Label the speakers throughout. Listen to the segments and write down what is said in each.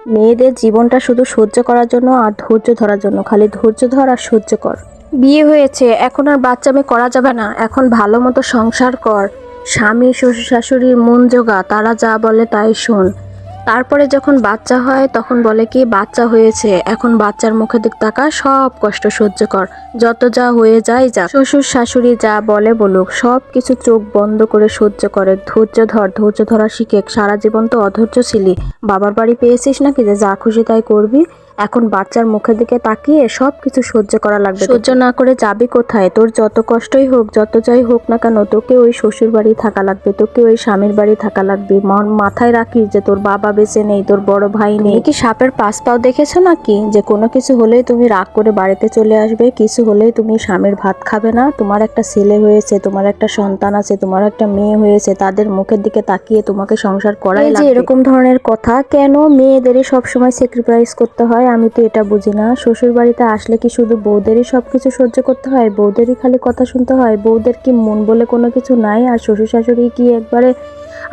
Speaker 1: মেয়েদের জীবনটা শুধু সহ্য করার জন্য আর ধৈর্য ধরার জন্য, খালি ধৈর্য ধর আর সহ্য কর। বিয়ে হয়েছে, এখন আর বাচ্চামি করা যাবে না, এখন ভালো মতো সংসার কর, স্বামী শ্বশুর শাশুড়ির মন জোগা, তারা যা বলে তাই শোন। তারপরে যখন বাচ্চা হয় তখন বলে কি বাচ্চা হয়েছে, এখন বাচ্চার মুখের দিক তাকা, সব কষ্ট সহ্য কর, যত যা হয়ে যায় যা, শ্বশুর শাশুড়ি যা বলে বলুক, সব কিছু চোখ বন্ধ করে সহ্য করে ধৈর্য ধর, ধৈর্য ধরা শিখে। সারা জীবন তো অধৈর্য ছিলি, বাবার বাড়ি পেয়েছিস নাকি যে যা খুশি তাই করবি? এখন বাচ্চার মুখের দিকে তাকিয়ে সব কিছু সহ্য করা লাগবে। সহ্য না করে যাবি কোথায়? তোর যত কষ্টই হোক, যত যাই হোক না কেন, তোকে ওই শ্বশুর বাড়ি থাকা লাগবে, তোকে ওই স্বামীর বাড়ি থাকা লাগবে। মাথায় রাখিস যে তোর বাবা বেঁচে নেই, তোর বড় ভাই নেই। কি সাপের পাঁচ পাও দেখেছো নাকি, যে কোনো কিছু হলেই তুমি রাগ করে বাড়িতে চলে আসবে, কিছু হলেই তুমি স্বামীর ভাত খাবে না? তোমার একটা ছেলে হয়েছে, তোমার একটা সন্তান আছে, তোমার একটা মেয়ে হয়েছে, তাদের মুখের দিকে তাকিয়ে তোমাকে সংসার করাই লাগবে। এরকম ধরনের কথা কেন মেয়েদেরই সবসময় স্যাক্রিফাইস করতে হয়? আমি তো এটা বুঝি না। শ্বশুর বাড়িতে আসলে কি শুধু বউদেরই সবকিছু সহ্য করতে হয়? বউদেরই খালি কথা শুনতে হয়? বউদের কি মন বলে কোনো কিছু নাই? আর শ্বশুর শাশুড়ি কি একবারে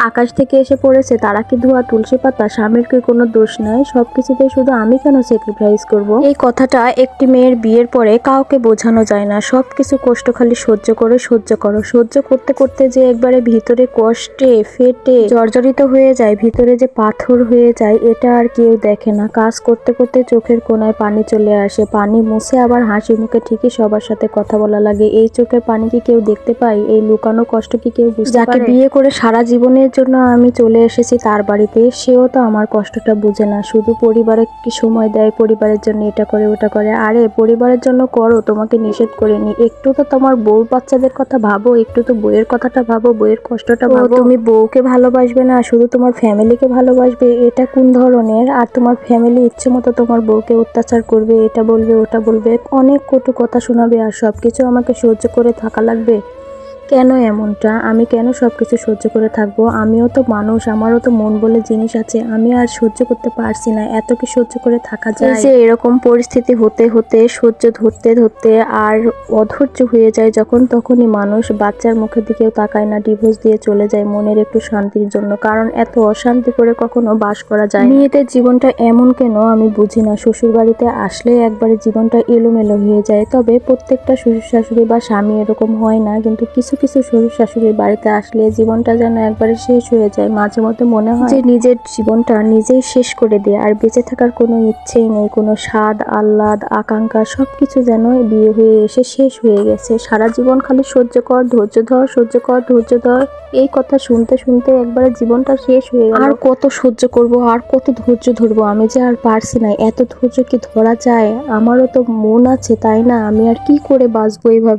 Speaker 1: আকাশ থেকে এসে পড়েছে? তারা কি ধোয়া তুলসী পাতা? স্বামীর কি কোনো দোষ নাই? সবকিছুতে শুধু আমি কেন স্যাক্রিফাইস করব? এই কথাটা একটি মেয়ের বিয়ের পরে কাউকে বোঝানো যায় না। সবকিছু কষ্ট খালি সহ্য করে সহ্য করো। সহ্য করতে করতে যে একবারে ভিতরে কষ্টে ফেটে জর্জরিত হয়ে যায়, ভিতরে যে পাথর হয়ে যায়, এটা আর কেউ দেখে না। কাজ করতে করতে চোখের কোণায় পানি চলে আসে, পানি মুছে আবার হাসি মুখে ঠিকই সবার সাথে কথা বলা লাগে। এই চোখের পানি কি কেউ দেখতে পায়? এই লুকানো কষ্ট কি কেউ বুঝতে পারে? যাকে বিয়ে করে সারা জীবনের জন্য আমি চলে এসেছি তার বাড়িতে, সেও তো আমার কষ্টটা বুঝে না। শুধু পরিবারে কি সময় দেয়, পরিবারের জন্য এটা করে ওটা করে। আরে পরিবারের জন্য করো, তোমাকে নিষেধ করিনি। একটু তো তোমার বউ বাচ্চাদের কথা ভাবো, একটু তো বউয়ের কথাটা ভাবো, বউয়ের কষ্টটা ভাবো। তুমি বউকে ভালোবাসবে না, শুধু তোমার ফ্যামিলিকে ভালোবাসবে, এটা কোন ধরনের? আর তোমার ফ্যামিলি ইচ্ছে মতো তোমার বউকে অত্যাচার করবে, এটা বলবে ওটা বলবে, অনেক কটু কথা শোনাবে, আর সবকিছু আমাকে সহ্য করে থাকা লাগবে। কেন এমনটা? আমি কেন সবকিছু সহ্য করে থাকবো? আমিও তো মানুষ, আমারও তো মন বলে জিনিস আছে। আমি আর সহ্য করতে পারছি না। এত কি সহ্য করে থাকা যায়? যে এরকম পরিস্থিতি হতে হতে, সহ্য ধরতে ধরতে আর অধৈর্য হয়ে যায় যখন, তখনই মানুষ বাচ্চার মুখের দিকেও তাকায় না, ডিভোর্স দিয়ে চলে যায় মনের একটু শান্তির জন্য। কারণ এত অশান্তি করে কখনো বাস করা যায় না। মেয়েদের জীবনটা এমন কেন আমি বুঝি না। শ্বশুর বাড়িতে আসলে একবারে জীবনটা এলোমেলো হয়ে যায়। তবে প্রত্যেকটা শ্বশুর শাশুড়ি বা স্বামী এরকম হয় না, কিন্তু কিছু কিছু শ্বশুর শাশুড়ির বাড়িতে আসলে জীবনটা যেন একবারে শেষ হয়ে যায়। মাঝে মধ্যে মনে হয় যে নিজের জীবনটা নিজেই শেষ করে দেয়, আর বেঁচে থাকার কোনো ইচ্ছেই নেই, কোনো স্বাদ আহ্লাদ আকাঙ্ক্ষা সবকিছু যেন বিয়ে হয়ে এসে শেষ হয়ে গেছে। সারা জীবন খালি সহ্য কর, ধৈর্য ধর, সহ্য কর, ধৈর্য ধর, এই কথা শুনতে শুনতে একবারে জীবনটা শেষ হয়ে গেল। আর কত সহ্য করব, আর কত ধৈর্য ধরবো? আমি যে আর পারছি না। এত ধৈর্য কি ধরা যায়? আমারও তো মন আছে, তাই না? আমি আর কি করে বাঁচবো এইভাবে?